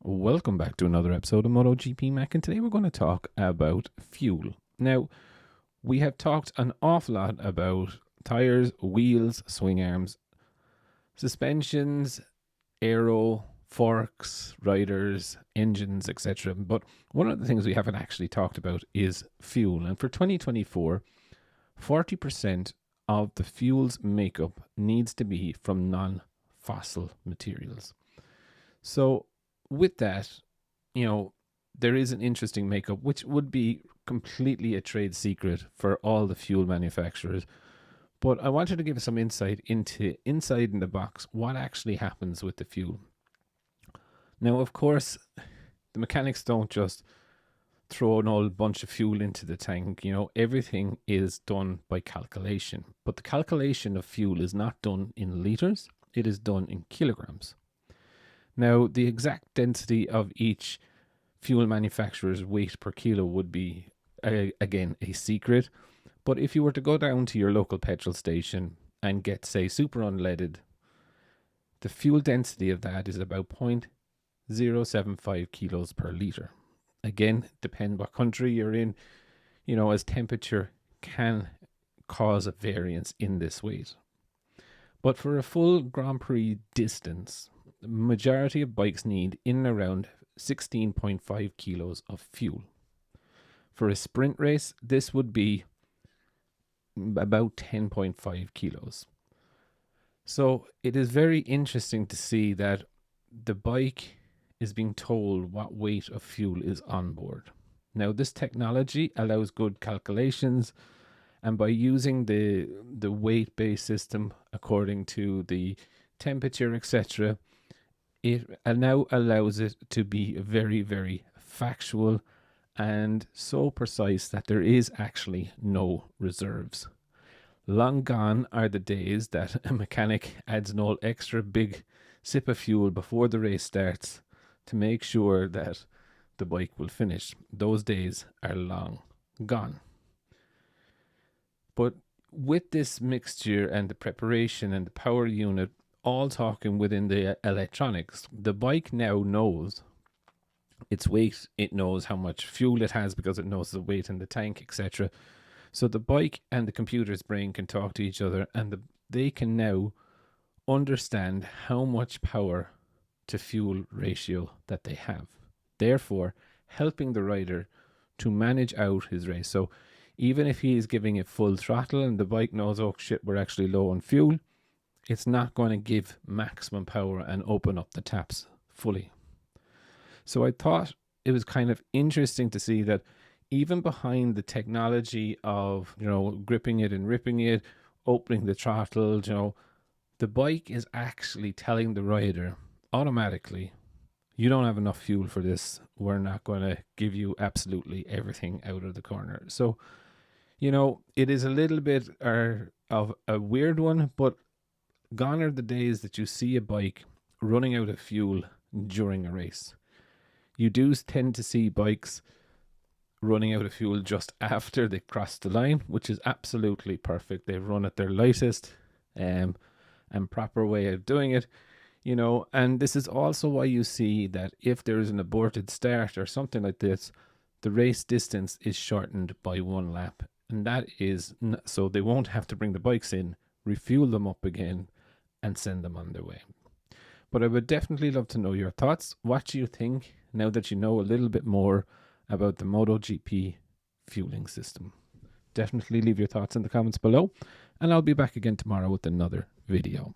Welcome back to another episode of MotoGP Mac, and today we're going to talk about fuel. Now, we have talked an awful lot about tires, wheels, swing arms, suspensions, aero, forks, riders, engines, etc. But one of the things we haven't actually talked about is fuel. And for 2024, 40% of the fuel's makeup needs to be from non-fossil materials. So with that, there is an interesting makeup, which would be completely a trade secret for all the fuel manufacturers. But I wanted to give some insight into inside in the box what actually happens with the fuel. Now, of course, the mechanics don't just throw an old bunch of fuel into the tank. Everything is done by calculation. But the calculation of fuel is not done in liters, it is done in kilograms. Now, the exact density of each fuel manufacturer's weight per kilo would be, again, a secret. But if you were to go down to your local petrol station and get, say, super unleaded, the fuel density of that is about 0.075 kilos per litre. Again, depend what country you're in, as temperature can cause a variance in this weight. But for a full Grand Prix distance, the majority of bikes need in and around 16.5 kilos of fuel. For a sprint race, this would be about 10.5 kilos. So it is very interesting to see that the bike is being told what weight of fuel is on board. Now, this technology allows good calculations, and by using the weight-based system according to the temperature, etc., it now allows it to be very, very factual and so precise that there is actually no reserves. Long gone are the days that a mechanic adds an all extra big sip of fuel before the race starts to make sure that the bike will finish. Those days are long gone. But with this mixture and the preparation and the power unit all talking within the electronics, the bike now knows its weight, it knows how much fuel it has because it knows the weight in the tank, etc. So the bike and the computer's brain can talk to each other, and they can now understand how much power to fuel ratio that they have, therefore helping the rider to manage out his race. So even if he is giving it full throttle and the bike knows, oh shit, we're actually low on fuel, it's not going to give maximum power and open up the taps fully. So I thought it was kind of interesting to see that even behind the technology of, gripping it and ripping it, opening the throttle, the bike is actually telling the rider automatically, you don't have enough fuel for this. We're not going to give you absolutely everything out of the corner. So, it is a little bit of a weird one, but gone are the days that you see a bike running out of fuel during a race. You do tend to see bikes running out of fuel just after they cross the line, which is absolutely perfect. They've run at their lightest and proper way of doing it, and this is also why you see that if there is an aborted start or something like this, the race distance is shortened by 1 lap. And that is so they won't have to bring the bikes in, refuel them up again, and send them on their way. But I would definitely love to know your thoughts. What do you think now that you know a little bit more about the MotoGP fueling system? Definitely leave your thoughts in the comments below, and I'll be back again tomorrow with another video.